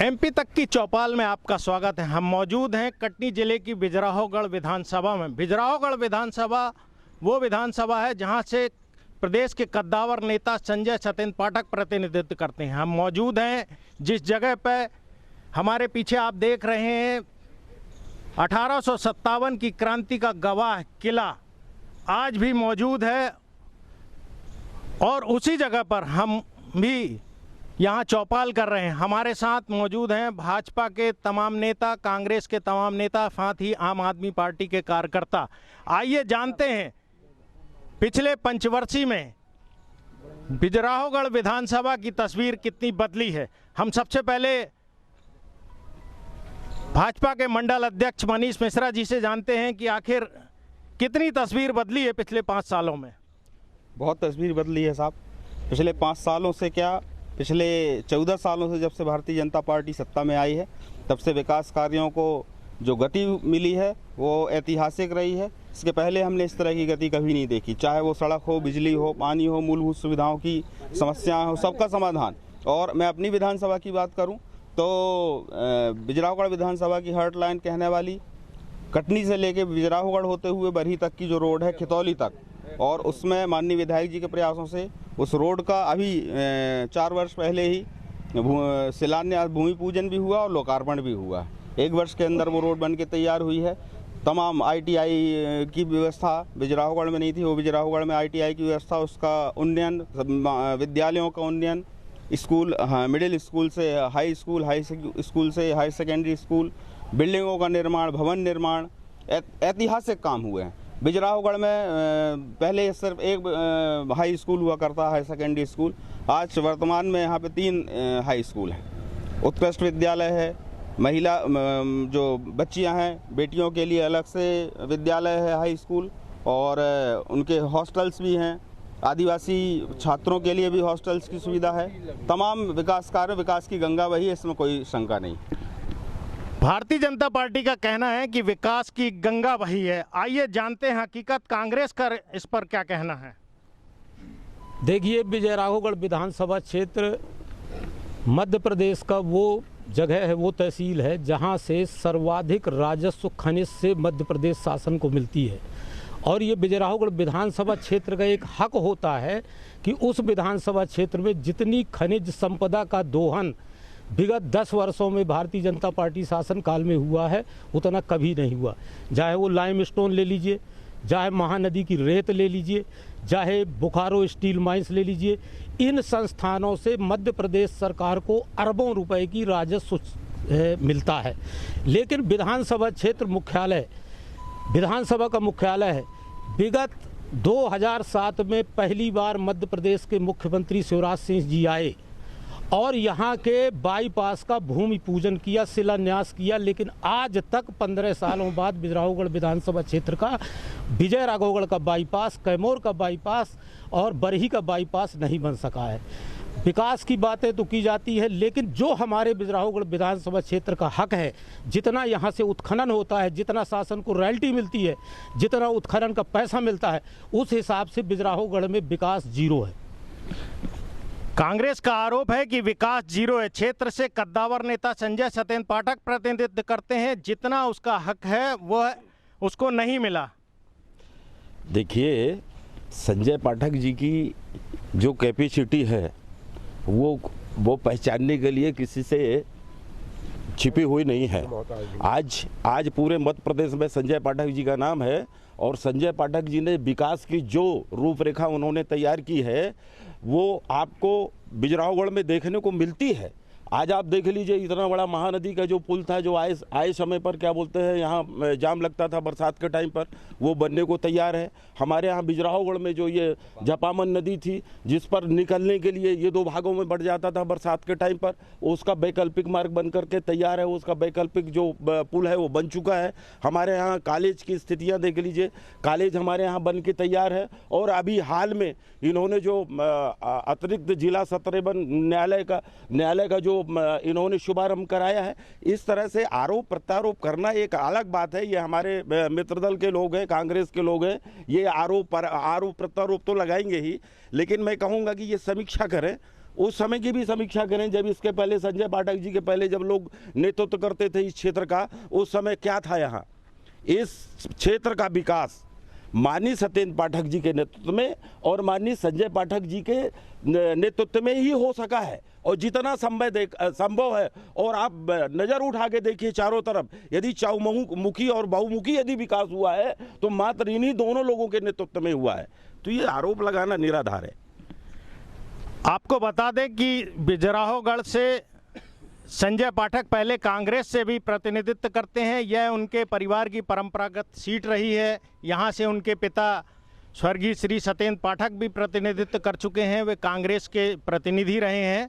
MP तक की चौपाल में आपका स्वागत है। हम मौजूद हैं कटनी जिले की बिजराहोगढ़ विधानसभा में। बिजराहोगढ़ विधानसभा वो विधानसभा है जहां से प्रदेश के कद्दावर नेता संजय सतेंद्र पाठक प्रतिनिधित्व करते हैं। हम मौजूद हैं जिस जगह पर हमारे पीछे आप देख रहे हैं 1857 की क्रांति का गवाह किला आज भी मौजूद है और उसी जगह पर हम भी यहाँ चौपाल कर रहे हैं। हमारे साथ मौजूद हैं भाजपा के तमाम नेता, कांग्रेस के तमाम नेता, साथ ही आम आदमी पार्टी के कार्यकर्ता। आइए जानते हैं पिछले पंचवर्षीय में बिजराहोगढ़ विधानसभा की तस्वीर कितनी बदली है। हम सबसे पहले भाजपा के मंडल अध्यक्ष मनीष मिश्रा जी से जानते हैं कि आखिर कितनी तस्वीर बदली है पिछले 5 सालों में। बहुत तस्वीर बदली है साहब। पिछले 5 सालों से क्या, पिछले 14 सालों से जब से भारतीय जनता पार्टी सत्ता में आई है तब से विकास कार्यों को जो गति मिली है वो ऐतिहासिक रही है। इसके पहले हमने इस तरह की गति कभी नहीं देखी, चाहे वो सड़क हो, बिजली हो, पानी हो, मूलभूत सुविधाओं की समस्याएं हो, सबका समाधान। और मैं अपनी विधानसभा की बात करूं तो बिजराहोगढ़ विधानसभा की हर्ट लाइन कहने वाली कटनी से लेके बिजराहोगढ़ होते हुए बरही तक की जो रोड है खितौली तक, और उसमें माननीय विधायक जी के प्रयासों से उस रोड का अभी 4 वर्ष पहले ही शिलान्यास, भूमि पूजन भी हुआ और लोकार्पण भी हुआ। 1 वर्ष के अंदर वो रोड बन के तैयार हुई है। तमाम ITI की व्यवस्था बिजराहोगढ़ में नहीं थी, वो बिजराहोगढ़ में ITI की व्यवस्था, उसका उन्नयन, विद्यालयों का उन्नयन, स्कूल, मिडिल स्कूल से हाई स्कूल, हाई स्कूल से हाई सेकेंडरी स्कूल, बिल्डिंगों का निर्माण, भवन निर्माण, ऐतिहासिक काम हुए हैं। बिजराहोगढ़ में पहले सिर्फ एक हाई स्कूल हुआ करता, हाई सेकेंडरी स्कूल। आज वर्तमान में यहाँ पे 3 हाई स्कूल हैं। उत्कृष्ट विद्यालय है, महिला जो बच्चियाँ हैं बेटियों के लिए अलग से विद्यालय है, हाई स्कूल, और उनके हॉस्टल्स भी हैं। आदिवासी छात्रों के लिए भी हॉस्टल्स की सुविधा है। तमाम विकास कार्य, विकास की गंगा बही है, इसमें कोई शंका नहीं। भारतीय जनता पार्टी का कहना है कि विकास की गंगा बही है। आइए जानते हैं हकीकत कांग्रेस का इस पर क्या कहना है। देखिए, बिजराहोगढ़ विधानसभा क्षेत्र मध्य प्रदेश का वो जगह है, वो तहसील है जहां से सर्वाधिक राजस्व खनिज से मध्य प्रदेश शासन को मिलती है। और ये बिजराहोगढ़ विधानसभा क्षेत्र का एक हक होता है कि उस विधानसभा क्षेत्र में जितनी खनिज संपदा का दोहन विगत 10 वर्षों में भारतीय जनता पार्टी शासन काल में हुआ है उतना कभी नहीं हुआ। चाहे वो लाइमस्टोन ले लीजिए, चाहे महानदी की रेत ले लीजिए, चाहे बोकारो स्टील माइंस ले लीजिए, इन संस्थानों से मध्य प्रदेश सरकार को अरबों रुपए की राजस्व मिलता है। लेकिन विधानसभा क्षेत्र मुख्यालय, विधानसभा का मुख्यालय है। विगत 2007 में पहली बार मध्य प्रदेश के मुख्यमंत्री शिवराज सिंह जी आए और यहाँ के बाईपास का भूमि पूजन किया, शिलान्यास किया, लेकिन आज तक 15 सालों बाद बिजराहोगढ़ विधानसभा क्षेत्र का विजय राघवगढ़ का बाईपास, कैमूर का बाईपास और बरही का बाईपास नहीं बन सका है। विकास की बातें तो की जाती है, लेकिन जो हमारे बिजराहोगढ़ विधानसभा क्षेत्र का हक है, जितना यहाँ से उत्खनन होता है, जितना शासन को रॉयल्टी मिलती है, जितना उत्खनन का पैसा मिलता है, उस हिसाब से बिजराहोगढ़ में विकास 0 है। कांग्रेस का आरोप है कि विकास 0 है। क्षेत्र से कद्दावर नेता संजय सतेंद्र पाठक प्रतिनिधित्व करते हैं, जितना उसका हक है वह उसको नहीं मिला। देखिए, संजय पाठक जी की जो कैपेसिटी है वो पहचानने के लिए किसी से छिपी हुई नहीं है। आज पूरे मध्य प्रदेश में संजय पाठक जी का नाम है और संजय पाठक जी ने विकास की जो रूपरेखा उन्होंने तैयार की है वो आपको बिजराहोगढ़ में देखने को मिलती है। आज आप देख लीजिए, इतना बड़ा महानदी का जो पुल था, जो आए समय पर क्या बोलते हैं यहाँ जाम लगता था बरसात के टाइम पर, वो बनने को तैयार है। हमारे यहाँ बिजराहोगढ़ में जो ये जपामन नदी थी जिस पर निकलने के लिए ये 2 भागों में बढ़ जाता था बरसात के टाइम पर, उसका वैकल्पिक मार्ग बन करके तैयार है। उसका वैकल्पिक जो पुल है वो बन चुका है। हमारे यहाँ कॉलेज की स्थितियाँ देख लीजिए, कॉलेज हमारे यहाँ बन के तैयार है। और अभी हाल में इन्होंने जो अतिरिक्त जिला सत्र न्यायालय का जो इन्होंने शुभारंभ कराया है, इस तरह से आरोप प्रत्यारोप करना एक अलग बात है। ये हमारे मित्र दल के लोग हैं, कांग्रेस के लोग हैं, ये आरोप प्रत्यारोप तो लगाएंगे ही, लेकिन मैं कहूँगा कि ये समीक्षा करें उस समय की भी समीक्षा करें, जब इसके पहले संजय पाठक जी के पहले जब लोग नेतृत्व करते थे इस क्षेत्र का, उस समय क्या था यहाँ। इस क्षेत्र का विकास माननीय सत्येंद्र पाठक जी के नेतृत्व में और माननीय संजय पाठक जी के नेतृत्व में ही हो सका है। और जितना संभव है, और आप नज़र उठा के देखिए चारों तरफ, यदि चौमुखी और बहुमुखी यदि विकास हुआ है तो मात्र इन्हीं दोनों लोगों के नेतृत्व में हुआ है। तो ये आरोप लगाना निराधार है। आपको बता दें कि बिजराहोगढ़ से संजय पाठक पहले कांग्रेस से भी प्रतिनिधित्व करते हैं। यह उनके परिवार की परंपरागत सीट रही है। यहाँ से उनके पिता स्वर्गीय श्री सत्येंद्र पाठक भी प्रतिनिधित्व कर चुके हैं, वे कांग्रेस के प्रतिनिधि रहे हैं।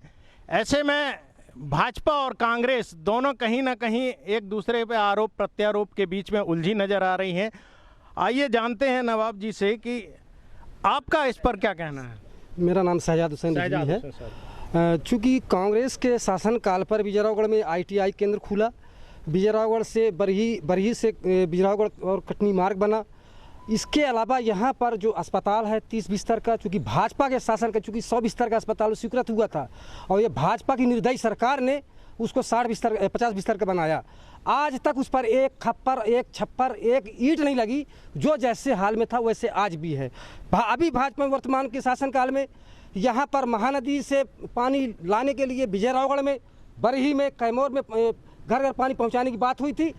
ऐसे में भाजपा और कांग्रेस दोनों कहीं ना कहीं एक दूसरे पे आरोप प्रत्यारोप के बीच में उलझी नज़र आ रही हैं। आइए जानते हैं नवाब जी से कि आपका इस पर क्या कहना है। मेरा नाम शहजाद हुसैन रिजवी है। चूँकि कांग्रेस के शासनकाल पर बिजराहोगढ़ में ITI केंद्र खुला, बिजराहोगढ़ से बरही से बिजराहोगढ़ और कटनी मार्ग बना। इसके अलावा यहाँ पर जो अस्पताल है 30 बिस्तर का, चूँकि भाजपा के शासन का, चूँकि 100 बिस्तर का अस्पताल स्वीकृत हुआ था और ये भाजपा की निर्दयी सरकार ने उसको 50 बिस्तर का बनाया। आज तक उस पर एक खप्पर, एक छप्पर, एक ईंट नहीं लगी। जो जैसे हाल में था वैसे आज भी है। अभी भाजपा वर्तमान के शासनकाल में यहाँ पर महानदी से पानी लाने के लिए बिजराहोगढ़ में, बरही में, कैमूर में घर घर पानी पहुँचाने की बात हुई थी।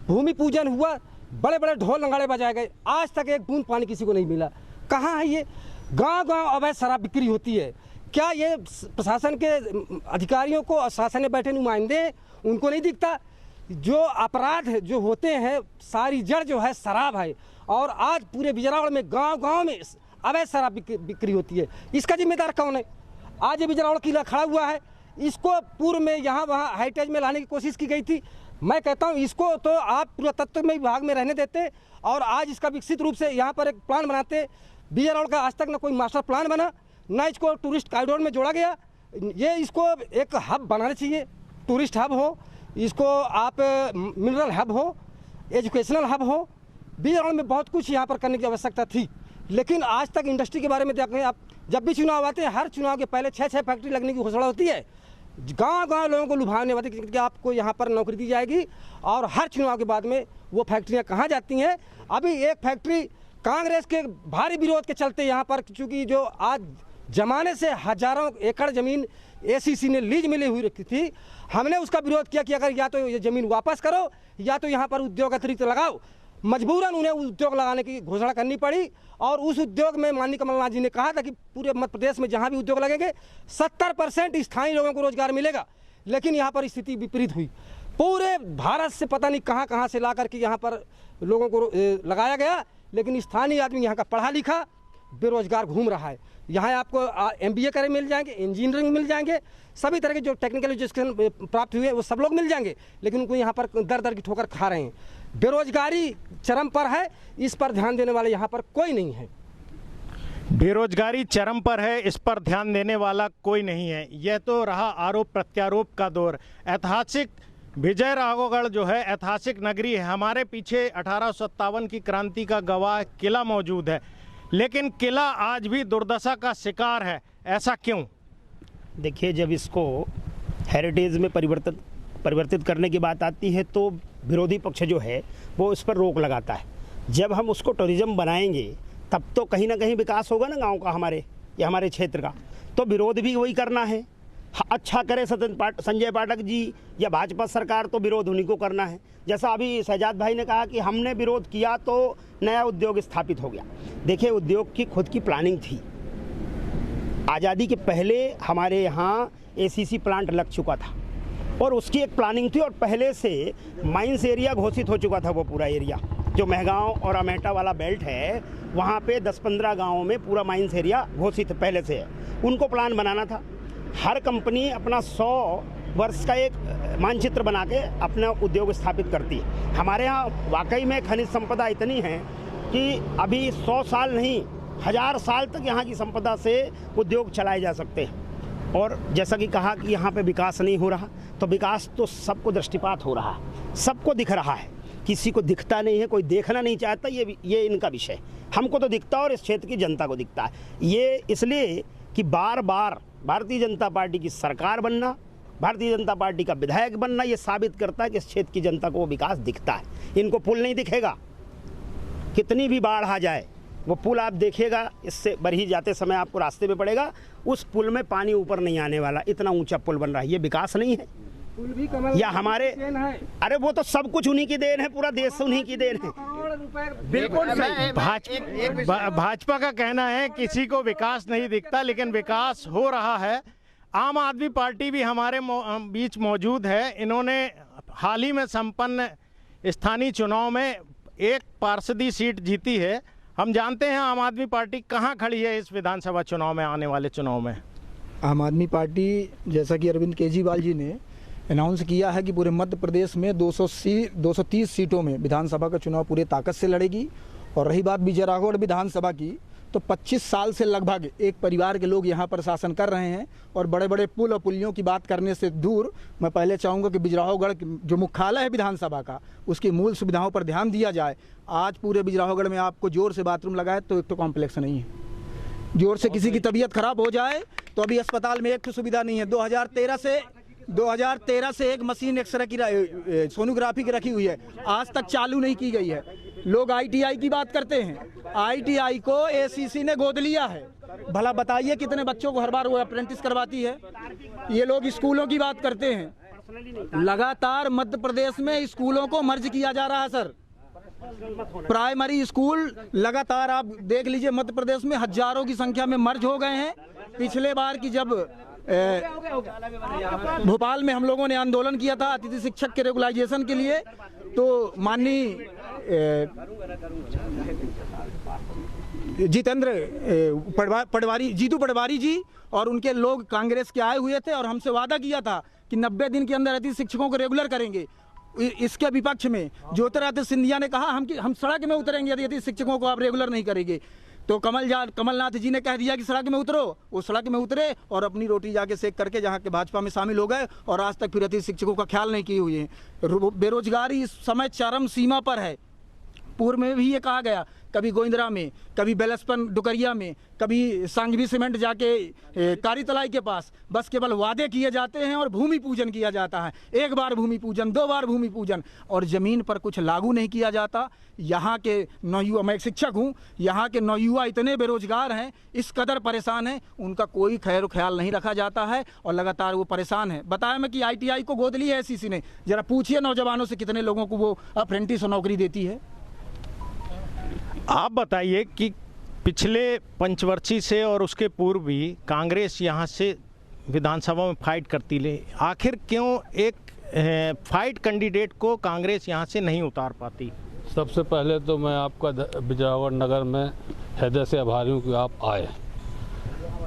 भूमि पूजन हुआ, बड़े बड़े ढोल नगाड़े बजाए गए, आज तक एक बूंद पानी किसी को नहीं मिला। कहाँ है ये? गांव-गांव अवैध शराब बिक्री होती है। क्या ये प्रशासन के अधिकारियों को और शासन में बैठे नुमाइंदे उनको नहीं दिखता? जो अपराध जो होते हैं सारी जड़ जो है शराब है। और आज पूरे बिजराहोगढ़ में गांव-गांव में अवैध शराब बिक्री होती है। इसका जिम्मेदार कौन है? आज ये बिजराहोगढ़ किला खड़ा हुआ है, इसको पूर्व में यहाँ वहाँ हेरिटेज में लाने की कोशिश की गई थी। मैं कहता हूँ इसको तो आप पुरातत्व में विभाग में रहने देते और आज इसका विकसित रूप से यहाँ पर एक प्लान बनाते। बिजराहोगढ़ का आज तक न कोई मास्टर प्लान बना, न इसको टूरिस्ट कॉरिडोर में जोड़ा गया। ये इसको एक हब बनाना चाहिए, टूरिस्ट हब हो, इसको आप मिनरल हब हो, एजुकेशनल हब हो। बिजराहोगढ़ में बहुत कुछ यहाँ पर करने की आवश्यकता थी, लेकिन आज तक इंडस्ट्री के बारे में देखें आप, जब भी चुनाव आते हैं हर चुनाव के पहले 6 फैक्ट्री लगने की घोषणा होती है। गांव-गांव लोगों को लुभाने वाली कि आपको यहाँ पर नौकरी दी जाएगी, और हर चुनाव के बाद में वो फैक्ट्रियाँ कहाँ जाती हैं। अभी एक फैक्ट्री कांग्रेस के भारी विरोध के चलते यहाँ पर, चूँकि जो आज जमाने से हजारों एकड़ ज़मीन ACC ने लीज मिली हुई रखी थी, हमने उसका विरोध किया कि अगर या तो ये ज़मीन वापस करो या तो यहाँ पर उद्योग अतिरिक्त लगाओ। मजबूरन उन्हें उद्योग लगाने की घोषणा करनी पड़ी, और उस उद्योग में माननीय कमलनाथ जी ने कहा था कि पूरे मध्य प्रदेश में जहाँ भी उद्योग लगेंगे 70% स्थानीय लोगों को रोजगार मिलेगा। लेकिन यहाँ पर स्थिति विपरीत हुई। पूरे भारत से पता नहीं कहाँ से ला करके यहाँ पर लोगों को लगाया गया, लेकिन स्थानीय आदमी यहाँ का पढ़ा लिखा बेरोजगार घूम रहा है। यहाँ आपको MBA करे मिल जाएंगे, इंजीनियरिंग मिल जाएंगे, सभी तरह के जो टेक्निकल एजुकेशन प्राप्त हुए वो सब लोग मिल जाएंगे, लेकिन उनको यहाँ पर दर दर की ठोकर खा रहे हैं। बेरोजगारी चरम पर है, इस पर ध्यान देने वाले यहाँ पर कोई नहीं है। बेरोजगारी चरम पर है, इस पर ध्यान देने वाला कोई नहीं है। यह तो रहा आरोप प्रत्यारोप का दौर। ऐतिहासिक बिजराहोगढ़ जो है ऐतिहासिक नगरी है। हमारे पीछे 1857 की क्रांति का गवाह किला मौजूद है, लेकिन किला आज भी दुर्दशा का शिकार है। ऐसा क्यों? देखिए, जब इसको हेरिटेज में परिवर्तित करने की बात आती है तो विरोधी पक्ष जो है वो इस पर रोक लगाता है। जब हम उसको टूरिज्म बनाएंगे तब तो कहीं ना कहीं विकास होगा ना गांव का, हमारे या हमारे क्षेत्र का। तो विरोध भी वही करना है। अच्छा करे संजय पाठक जी या भाजपा सरकार तो विरोध उन्हीं को करना है। जैसा अभी शहजाद भाई ने कहा कि हमने विरोध किया तो नया उद्योग स्थापित हो गया। देखिए, उद्योग की खुद की प्लानिंग थी। आज़ादी के पहले हमारे यहाँ ACC प्लांट लग चुका था और उसकी एक प्लानिंग थी, और पहले से माइंस एरिया घोषित हो चुका था। वो पूरा एरिया जो महगांव और अमेठा वाला बेल्ट है, वहाँ पे 10-15 गाँवों में पूरा माइंस एरिया घोषित पहले से है। उनको प्लान बनाना था। हर कंपनी अपना 100 वर्ष का एक मानचित्र बना के अपना उद्योग स्थापित करती है। हमारे यहाँ वाकई में खनिज संपदा इतनी है कि अभी 100 साल नहीं 1000 साल तक यहाँ की संपदा से उद्योग चलाए जा सकते हैं। और जैसा कि कहा कि यहाँ पे विकास नहीं हो रहा, तो विकास तो सबको दृष्टिपात हो रहा है, सबको दिख रहा है। किसी को दिखता नहीं है, कोई देखना नहीं चाहता। ये इनका विषय हमको तो दिखता है और इस क्षेत्र की जनता को दिखता है। ये इसलिए कि बार बार भारतीय जनता पार्टी की सरकार बनना, भारतीय जनता पार्टी का विधायक बनना ये साबित करता है कि इस क्षेत्र की जनता को वो विकास दिखता है। इनको पुल नहीं दिखेगा, कितनी भी बाढ़ आ जाए वो पुल आप देखिएगा, इससे बरही जाते समय आपको रास्ते में पड़ेगा, उस पुल में पानी ऊपर नहीं आने वाला, इतना ऊंचा पुल बन रहा है। ये विकास नहीं है पुल भी कमल या हमारे, अरे वो तो सब कुछ उन्हीं की देन है, पूरा देश उन्हीं की देन है। बिल्कुल सही। भाजपा का कहना है किसी को विकास नहीं दिखता, लेकिन विकास हो रहा है। आम आदमी पार्टी भी हमारे बीच मौजूद है। इन्होंने हाल ही में संपन्न स्थानीय चुनाव में एक पार्षदी सीट जीती है। हम जानते हैं आम आदमी पार्टी कहां खड़ी है इस विधानसभा चुनाव में, आने वाले चुनाव में। आम आदमी पार्टी, जैसा कि अरविंद केजरीवाल जी ने अनाउंस किया है कि पूरे मध्य प्रदेश में 230 सीटों में विधानसभा का चुनाव पूरे ताकत से लड़ेगी। और रही बात बिजरावगढ़ विधानसभा की, तो 25 साल से लगभग एक परिवार के लोग यहाँ पर शासन कर रहे हैं। और बड़े बड़े पुल और पुलियों की बात करने से दूर, मैं पहले चाहूँगा कि बिजरावगढ़ जो मुख्यालय है विधानसभा का, उसकी मूल सुविधाओं पर ध्यान दिया जाए। आज पूरे बिजरावगढ़ में आपको जोर से बाथरूम लगाए तो एक तो कॉम्प्लेक्स नहीं है, जोर से किसी की तबीयत खराब हो जाए तो अभी अस्पताल में एक तो सुविधा नहीं है। 2013 से एक मशीन एक्सरे की सोनोग्राफी की रखी हुई है, आज तक चालू नहीं की गई है। लोग ITI की बात करते हैं, ITI को ACC ने गोद लिया है। भला बताइए कितने बच्चों को हर बार वो अप्रेंटिस करवाती है। ये लोग स्कूलों की बात करते हैं, लगातार मध्य प्रदेश में स्कूलों को मर्ज किया जा रहा है सर। प्राइमरी स्कूल लगातार आप देख लीजिए, मध्य प्रदेश में हजारों की संख्या में मर्ज हो गए हैं। पिछले बार की जब भोपाल में हम लोगों ने आंदोलन किया था अतिथि शिक्षक के रेगुलाइजेशन के लिए, तो माननीय जीतू पटवारी जी और उनके लोग कांग्रेस के आए हुए थे और हमसे वादा किया था कि 90 दिन के अंदर अतिथि शिक्षकों को रेगुलर करेंगे। इसके विपक्ष में ज्योतिरादित्य सिंधिया ने कहा हम सड़क में उतरेंगे यदि अतिथि शिक्षकों को आप रेगुलर नहीं करेंगे। तो कमलनाथ जी ने कह दिया कि सड़क में उतरो, वो सड़क में उतरे और अपनी रोटी जाके सेक करके जहाँ के भाजपा में शामिल हो गए और आज तक फिर अतिथि शिक्षकों का ख्याल नहीं किए हुए हैं। बेरोजगारी इस समय चरम सीमा पर है। पूर्व में भी ये कहा गया, कभी गोविंदरा में, कभी बेलसपन डुकरिया में, कभी सांगवी सीमेंट जाके कारीतलाई के पास, बस केवल वादे किए जाते हैं और भूमि पूजन किया जाता है। एक बार भूमि पूजन, 2 बार भूमि पूजन, और ज़मीन पर कुछ लागू नहीं किया जाता। यहाँ के नौयुवा, मैं एक शिक्षक हूँ, यहाँ के नौयुवा इतने बेरोजगार हैं, इस कदर परेशान हैं, उनका कोई खैर ख्याल नहीं रखा जाता है और लगातार वो परेशान है। बताया मैं कि ITI को गोद ली है ACC ने, जरा पूछिए नौजवानों से कितने लोगों को वो अप्रेंटिस और नौकरी देती है। आप बताइए कि पिछले पंचवर्षीय से और उसके पूर्व भी कांग्रेस यहाँ से विधानसभा में फाइट करती ले, आखिर क्यों एक फाइट कैंडिडेट को कांग्रेस यहाँ से नहीं उतार पाती? सबसे पहले तो मैं आपका बिजरावगढ़ नगर में हृदय से आभारी हूँ कि आप आए।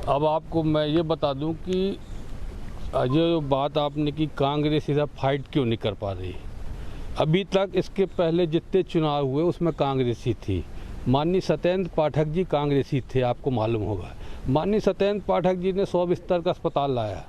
अब आपको मैं ये बता दूँ कि जो बात आपने की कांग्रेस इधर फाइट क्यों नहीं कर पा रही, अभी तक इसके पहले जितने चुनाव हुए उसमें कांग्रेस ही थी। माननीय सत्येंद्र पाठक जी कांग्रेसी थे, आपको मालूम होगा। माननीय सत्येंद्र पाठक जी ने 100 बिस्तर का अस्पताल लाया।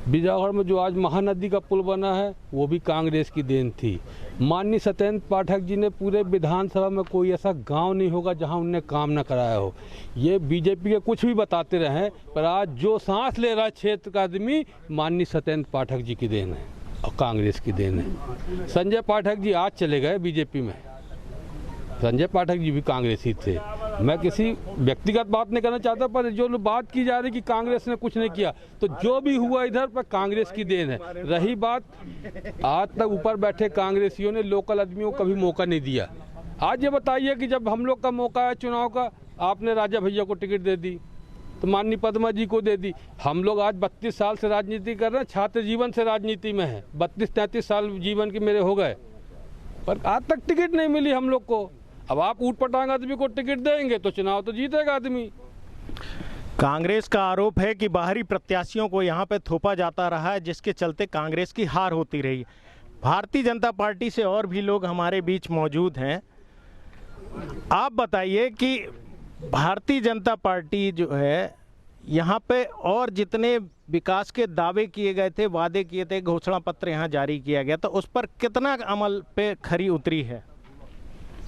बिजरावगढ़ में जो आज महानदी का पुल बना है वो भी कांग्रेस की देन थी। माननीय सत्येंद्र पाठक जी ने पूरे विधानसभा में कोई ऐसा गांव नहीं होगा जहां उन्होंने काम न कराया हो। ये बीजेपी के कुछ भी बताते रहे, पर आज जो सांस ले रहा है क्षेत्र का आदमी माननीय सत्येंद्र पाठक जी की देन है और कांग्रेस की देन है। संजय पाठक जी आज चले गए बीजेपी में, संजय पाठक जी भी कांग्रेसी थे। मैं किसी व्यक्तिगत बात नहीं करना चाहता, पर जो बात की जा रही कि कांग्रेस ने कुछ नहीं किया, तो जो भी हुआ इधर पर कांग्रेस की देन है। रही बात, आज तक ऊपर बैठे कांग्रेसियों ने लोकल आदमियों को कभी मौका नहीं दिया। आज ये बताइए कि जब हम लोग का मौका है चुनाव का, आपने राजा भैया को टिकट दे दी, तो माननीय पद्मा जी को दे दी। हम लोग आज 32 साल से राजनीति कर रहे हैं, छात्र जीवन से राजनीति में है, 32-33 साल जीवन के मेरे हो गए, पर आज तक टिकट नहीं मिली हम लोग को। अब आप ऊट पटांग आदमी को टिकट देंगे तो चुनाव तो जीतेगा आदमी। कांग्रेस का आरोप है कि बाहरी प्रत्याशियों को यहाँ पे थोपा जाता रहा है, जिसके चलते कांग्रेस की हार होती रही। भारतीय जनता पार्टी से और भी लोग हमारे बीच मौजूद हैं। आप बताइए कि भारतीय जनता पार्टी जो है यहाँ पे और जितने विकास के दावे किए गए थे, वादे किए थे, घोषणा पत्र यहाँ जारी किया गया, तो उस पर कितना अमल पे खरी उतरी है?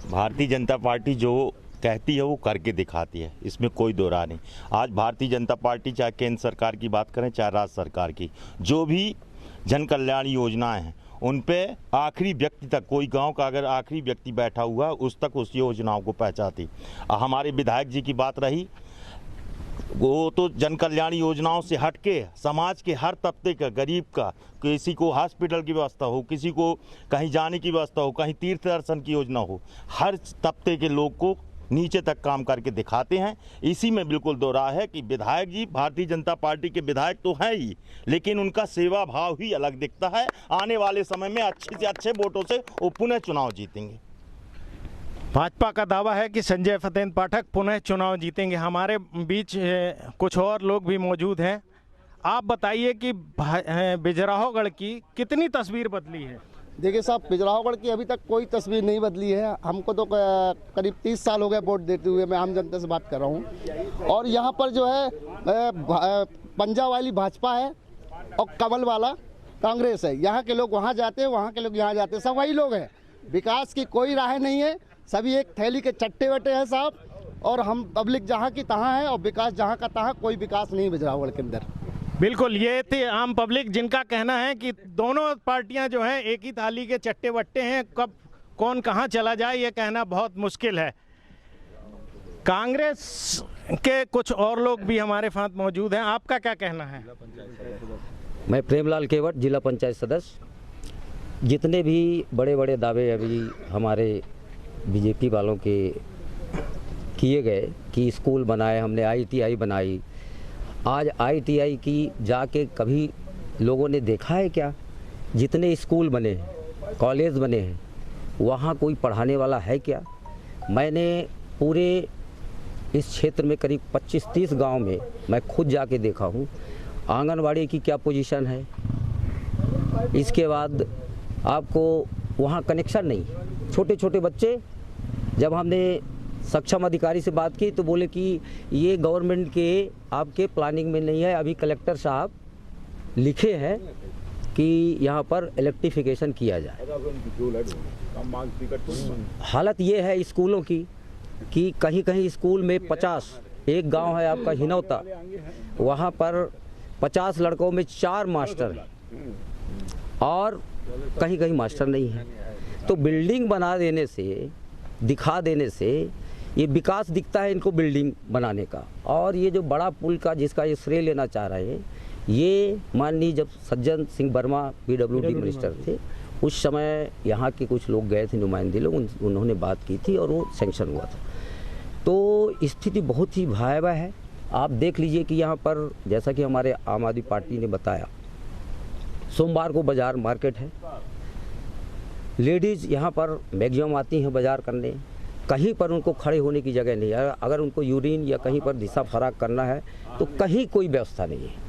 भारतीय जनता पार्टी जो कहती है वो करके दिखाती है, इसमें कोई दो राय नहीं। आज भारतीय जनता पार्टी चाहे केंद्र सरकार की बात करें चाहे राज्य सरकार की, जो भी जन कल्याण योजनाएं हैं उन पे आखिरी व्यक्ति तक, कोई गांव का अगर आखिरी व्यक्ति बैठा हुआ उस तक उस योजनाओं को पहुंचाती। हमारे विधायक जी की बात रही, वो तो जन कल्याण योजनाओं से हटके समाज के हर तबके का, गरीब का, किसी को हॉस्पिटल की व्यवस्था हो, किसी को कहीं जाने की व्यवस्था हो, कहीं तीर्थ दर्शन की योजना हो, हर तबके के लोग को नीचे तक काम करके दिखाते हैं। इसी में बिल्कुल दो राय है कि विधायक जी भारतीय जनता पार्टी के विधायक तो हैं ही, लेकिन उनका सेवा भाव ही अलग दिखता है। आने वाले समय में अच्छे से अच्छे वोटों से वो पुनः चुनाव जीतेंगे। भाजपा का दावा है कि संजय फतेन पाठक पुनः चुनाव जीतेंगे। हमारे बीच कुछ और लोग भी मौजूद हैं। आप बताइए कि बिजराहोगढ़ की कितनी तस्वीर बदली है? देखिए साहब, बिजराहोगढ़ की अभी तक कोई तस्वीर नहीं बदली है। हमको तो करीब 30 साल हो गए वोट देते हुए, मैं आम जनता से बात कर रहा हूँ। और यहाँ पर जो है पंजा वाली भाजपा है और कमल वाला कांग्रेस है। यहाँ के लोग वहाँ जाते हैं, वहाँ के लोग यहाँ जाते हैं, सब वही लोग हैं। विकास की कोई राह नहीं है, सभी एक थैली के चट्टे वट्टे हैं साहब। और हम पब्लिक जहाँ की तहाँ है और विकास जहाँ का तहाँ, कोई विकास नहीं बिजराहोगढ़ के अंदर। बिल्कुल, ये थे आम पब्लिक जिनका कहना है कि दोनों पार्टियां जो हैं एक ही थाली के चट्टे वट्टे हैं, कब कौन कहां चला जाए ये कहना बहुत मुश्किल है। कांग्रेस के कुछ और लोग भी हमारे साथ मौजूद हैं। आपका क्या कहना है? मैं प्रेमलाल केवट, जिला पंचायत सदस्य। जितने भी बड़े बड़े दावे अभी हमारे बीजेपी वालों के किए गए कि स्कूल बनाए, हमने ITI बनाई, आज ITI की जाके कभी लोगों ने देखा है क्या? जितने स्कूल बने हैं, कॉलेज बने हैं, वहाँ कोई पढ़ाने वाला है क्या? मैंने पूरे इस क्षेत्र में करीब 25-30 गांव में मैं खुद जाके देखा हूँ। आंगनवाड़ी की क्या पोजीशन है, इसके बाद आपको वहाँ कनेक्शन नहीं। छोटे छोटे बच्चे, जब हमने सक्षम अधिकारी से बात की तो बोले कि ये गवर्नमेंट के आपके प्लानिंग में नहीं है। अभी कलेक्टर साहब लिखे हैं कि यहाँ पर इलेक्ट्रिफिकेशन किया जाए। हालत ये है स्कूलों की कि कहीं कहीं स्कूल में 50, एक गांव है आपका हिनौता, वहाँ पर 50 लड़कों में 4 मास्टर हैं और कहीं कहीं मास्टर नहीं है। तो बिल्डिंग बना देने से, दिखा देने से ये विकास दिखता है इनको बिल्डिंग बनाने का। और ये जो बड़ा पुल का जिसका ये श्रेय लेना चाह रहे हैं, ये माननीय जब सज्जन सिंह वर्मा PWD मिनिस्टर थे उस समय यहाँ के कुछ लोग गए थे, नुमाइंदे लोग, उन्होंने बात की थी और वो सैंक्शन हुआ था। तो स्थिति बहुत ही भयावह है। आप देख लीजिए कि यहाँ पर जैसा कि हमारे आम आदमी पार्टी ने बताया, सोमवार को बाज़ार मार्केट है, लेडीज़ यहाँ पर मैक्सिमम आती हैं बाज़ार करने, कहीं पर उनको खड़े होने की जगह नहीं है। अगर उनको यूरिन या कहीं पर दिशा फराक करना है तो कहीं कोई व्यवस्था नहीं है।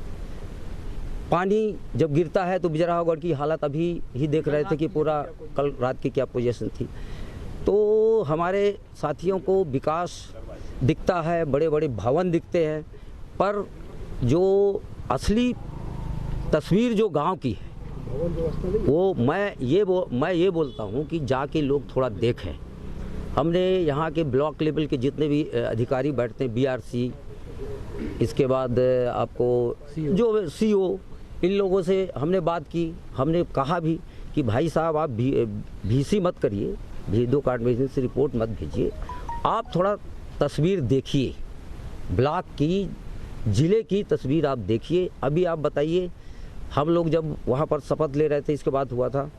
पानी जब गिरता है तो बिजराहोगढ़ की हालत अभी ही देख रहे थे कि पूरा कल रात की क्या पोजीशन थी। तो हमारे साथियों को विकास दिखता है, बड़े बड़े भवन दिखते हैं, पर जो असली तस्वीर जो गांव की है वो मैं ये बोलता हूँ कि जाके लोग थोड़ा देखें। हमने यहाँ के ब्लॉक लेवल के जितने भी अधिकारी बैठते हैं, BRC, इसके बाद आपको जो CO, इन लोगों से हमने बात की। हमने कहा भी कि भाई साहब आप VC मत करिए, वीडियो कार्ड से रिपोर्ट मत भेजिए, आप थोड़ा तस्वीर देखिए, ब्लॉक की, ज़िले की तस्वीर आप देखिए। अभी आप बताइए, हम लोग जब वहाँ पर शपथ ले रहे थे, इसके बाद हुआ था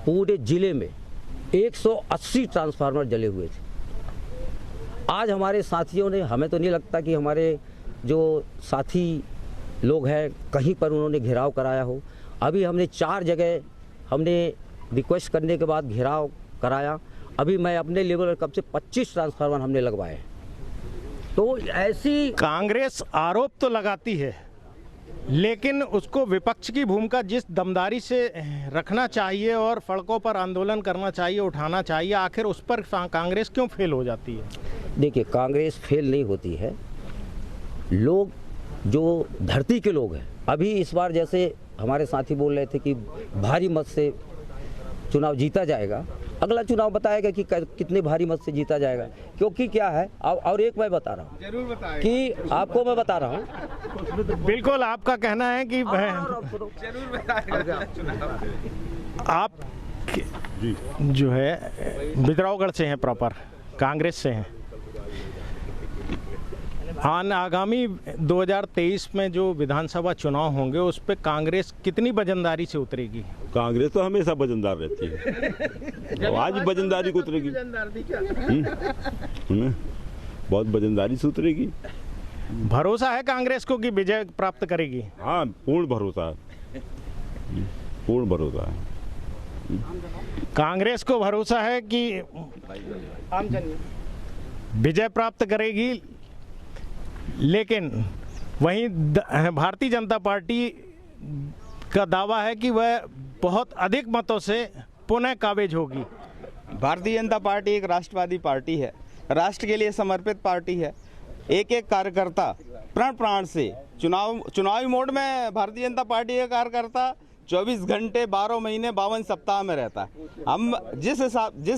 पूरे ज़िले में 180 ट्रांसफार्मर जले हुए थे। आज हमारे साथियों ने, हमें तो नहीं लगता कि हमारे जो साथी लोग हैं कहीं पर उन्होंने घेराव कराया हो। अभी हमने 4 जगह हमने रिक्वेस्ट करने के बाद घेराव कराया। अभी मैं अपने लेवल पर कब से 25 ट्रांसफार्मर हमने लगवाए हैं। तो ऐसी कांग्रेस आरोप तो लगाती है, लेकिन उसको विपक्ष की भूमिका जिस दमदारी से रखना चाहिए और सड़कों पर आंदोलन करना चाहिए, उठाना चाहिए, आखिर उस पर कांग्रेस क्यों फेल हो जाती है? देखिए, कांग्रेस फेल नहीं होती है। लोग जो धरती के लोग हैं, अभी इस बार जैसे हमारे साथी बोल रहे थे कि भारी मत से चुनाव जीता जाएगा, अगला चुनाव बताएगा कि कितने भारी मत से जीता जाएगा। क्योंकि क्या है, और एक मैं बता रहा हूँ, जरूर बताएं कि आपको मैं बता रहा हूँ, बिल्कुल आपका कहना है कि जरूर बताएगा। आप जो है बिजरावगढ़ से हैं, प्रॉपर कांग्रेस से हैं। आगामी 2023 में जो विधानसभा चुनाव होंगे उस पे कांग्रेस कितनी वजनदारी से उतरेगी? कांग्रेस तो हमेशा वजनदार रहती है। आज वजनदारी को उतरेगी, बहुत वजनदारी से उतरेगी। भरोसा है कांग्रेस को कि विजय प्राप्त करेगी? हाँ, पूर्ण भरोसा है, पूर्ण भरोसा है। कांग्रेस को भरोसा है कि विजय प्राप्त करेगी, लेकिन वहीं भारतीय जनता पार्टी का दावा है कि वह बहुत अधिक मतों से पुनः काबिज होगी। भारतीय जनता पार्टी एक राष्ट्रवादी पार्टी है, राष्ट्र के लिए समर्पित पार्टी है। एक एक कार्यकर्ता प्राण प्राण से चुनावी मोड में भारतीय जनता पार्टी का कार्यकर्ता 24 घंटे 12 महीने 52 सप्ताह में रहता है। हम जिस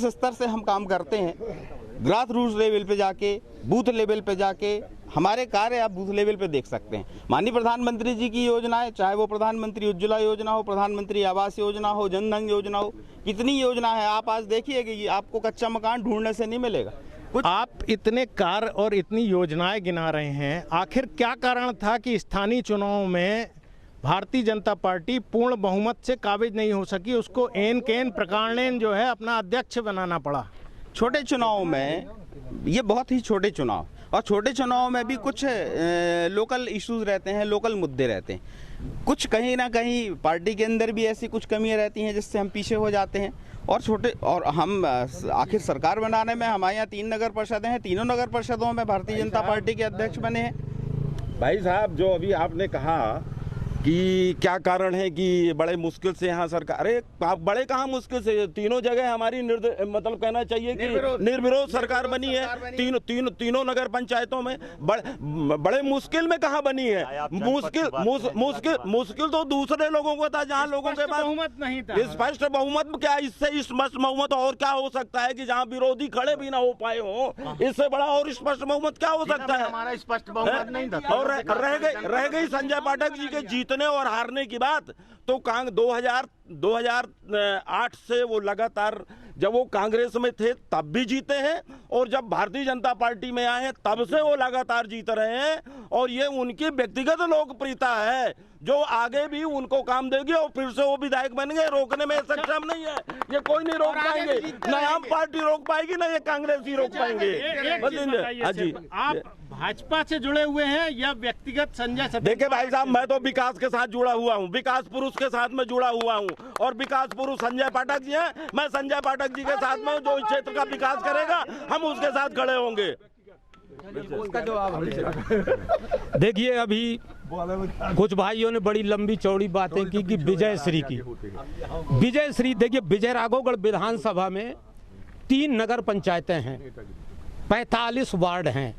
स्तर से हम काम करते हैं, ग्रास रूट लेवल पे जाके, बूथ लेवल पे जाके हमारे कार्य आप बूथ लेवल पे देख सकते हैं। माननीय प्रधानमंत्री जी की योजनाएं, चाहे वो प्रधानमंत्री उज्ज्वला योजना हो, प्रधानमंत्री आवास योजना हो, जन धन योजना हो, कितनी योजना है। आप आज देखिए कि आपको कच्चा मकान ढूंढने से नहीं मिलेगा। आप इतने कार्य और इतनी योजनाएं गिना रहे हैं, आखिर क्या कारण था कि स्थानीय चुनाव में भारतीय जनता पार्टी पूर्ण बहुमत से काबिज नहीं हो सकी? उसको एन केन प्रकारेण जो है अपना अध्यक्ष बनाना पड़ा। छोटे चुनाव में, ये बहुत ही छोटे चुनाव, और छोटे चुनाव में भी कुछ लोकल इश्यूज रहते हैं, लोकल मुद्दे रहते हैं। कुछ कहीं ना कहीं पार्टी के अंदर भी ऐसी कुछ कमियां रहती हैं जिससे हम पीछे हो जाते हैं। और हम आखिर सरकार बनाने में, हमारे यहाँ 3 नगर परिषदें हैं, तीनों नगर परिषदों में भारतीय जनता पार्टी के अध्यक्ष बने हैं। भाई साहब, जो अभी आपने कहा कि क्या कारण है कि बड़े मुश्किल से यहाँ सरकार, अरे बड़े कहाँ मुश्किल से, तीनों जगह हमारी मतलब कहना चाहिए कि निर्विरोध सरकार बनी है। तीनों नगर पंचायतों में बड़े मुश्किल में कहाँ बनी है? मुश्किल तो दूसरे लोगों को था, जहाँ लोगों के पास बहुमत नहीं था। स्पष्ट बहुमत क्या, इससे स्पष्ट बहुमत और क्या हो सकता है कि जहाँ विरोधी खड़े भी ना हो पाए हो, इससे बड़ा और स्पष्ट बहुमत क्या हो सकता है? हमारा स्पष्ट बहुमत नहीं था। और रह गई संजय पाठक जी के जीतने और हारने की बात, तो 2008 से वो लगातार, जब वो कांग्रेस में थे तब भी जीते हैं, और जब भारतीय जनता पार्टी में आए हैं तब से वो लगातार जीत रहे हैं। और ये उनकी व्यक्तिगत लोकप्रियता है जो आगे भी उनको काम देगी, और फिर से वो विधायक बन गए, रोकने में सक्षम नहीं है। ये कोई नहीं रोक पाएंगे, न आम पार्टी रोक पाएगी, न ये कांग्रेस ही रोक पाएंगे। हाँ जी, आप भाजपा से जुड़े हुए हैं या व्यक्तिगत संजय? देखिए भाई साहब, मैं तो विकास के साथ जुड़ा हुआ हूँ, विकास पुरुष के साथ में जुड़ा हुआ हूँ, और विकास पुरुष संजय पाठक जी हैं। मैं संजय पाठक जी के साथ में, जो इस क्षेत्र का विकास करेगा हम उसके साथ खड़े होंगे। उसका जवाब देखिए, अभी कुछ भाइयों ने बड़ी लंबी चौड़ी बातें की कि विजय श्री की। विजय श्री, देखिए विजय राघवगढ़ विधानसभा में 3 नगर पंचायतें हैं, 45 वार्ड हैं।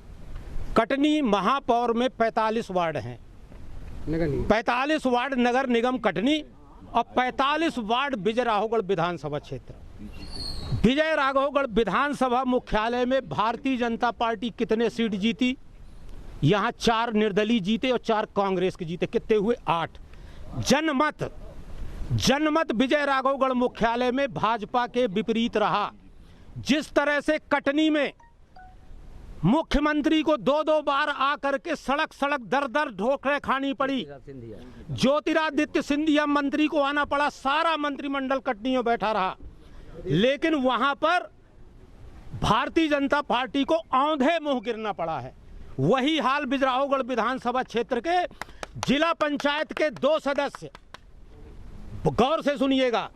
कटनी महापौर में 45 वार्ड हैं, 45 वार्ड नगर निगम कटनी, और 45 वार्ड विजय राघवगढ़ विधानसभा क्षेत्र। विजय राघवगढ़ विधानसभा मुख्यालय में भारतीय जनता पार्टी कितने सीट जीती? यहाँ 4 निर्दलीय जीते और 4 कांग्रेस के जीते। कितने हुए? 8। जनमत विजय राघवगढ़ मुख्यालय में भाजपा के विपरीत रहा। जिस तरह से कटनी में मुख्यमंत्री को 2 बार आकर के सड़क दर ढोकरे खानी पड़ी, ज्योतिरादित्य सिंधिया मंत्री को आना पड़ा, सारा मंत्रिमंडल कटनी में बैठा रहा, लेकिन वहां पर भारतीय जनता पार्टी को औंधे मुंह गिरना पड़ा है। वही हाल बिजराहोगढ़ विधानसभा क्षेत्र के जिला पंचायत के 2 सदस्य, गौर से सुनिएगा,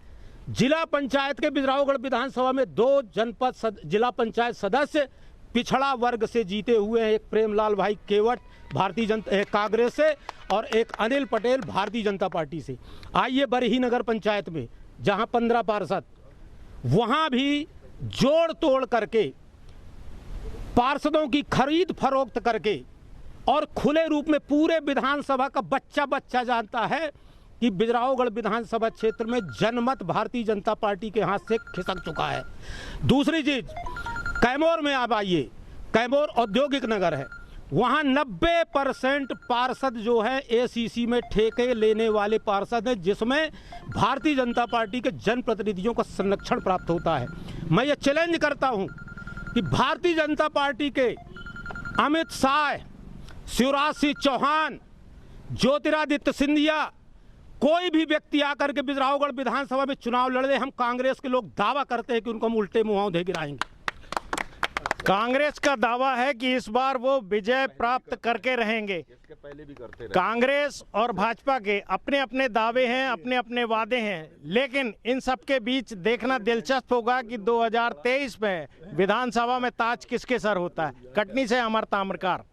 जिला पंचायत के बिजराहोगढ़ विधानसभा में 2 जनपद जिला पंचायत सदस्य पिछड़ा वर्ग से जीते हुए हैं। एक प्रेमलाल भाई केवट भारतीय जनता कांग्रेस से, और एक अनिल पटेल भारतीय जनता पार्टी से। आइए बरही नगर पंचायत में, जहां 15 पार्षद, वहां भी जोड़ तोड़ करके, पार्षदों की खरीद फरोख्त करके, और खुले रूप में पूरे विधानसभा का बच्चा जानता है कि बिजरावगढ़ विधानसभा क्षेत्र में जनमत भारतीय जनता पार्टी के हाथ से खिसक चुका है। दूसरी चीज, कैमूर में आप आइए, कैमूर औद्योगिक नगर है, वहाँ 90% पार्षद जो है एसीसी में ठेके लेने वाले पार्षद हैं, जिसमें भारतीय जनता पार्टी के जनप्रतिनिधियों का संरक्षण प्राप्त होता है। मैं ये चैलेंज करता हूँ कि भारतीय जनता पार्टी के अमित शाह, शिवराज सिंह चौहान, ज्योतिरादित्य सिंधिया, कोई भी व्यक्ति आकर के बिजरावगढ़ विधानसभा में चुनाव लड़े, हम कांग्रेस के लोग दावा करते हैं कि उनको हम उल्टे मुंह दे गिराएंगे। कांग्रेस का दावा है कि इस बार वो विजय प्राप्त करके रहेंगे। कांग्रेस और भाजपा के अपने अपने दावे हैं, अपने अपने वादे हैं, लेकिन इन सब के बीच देखना दिलचस्प होगा कि 2023 में विधानसभा में ताज किसके सर होता है। कटनी से अमर ताम्रकार।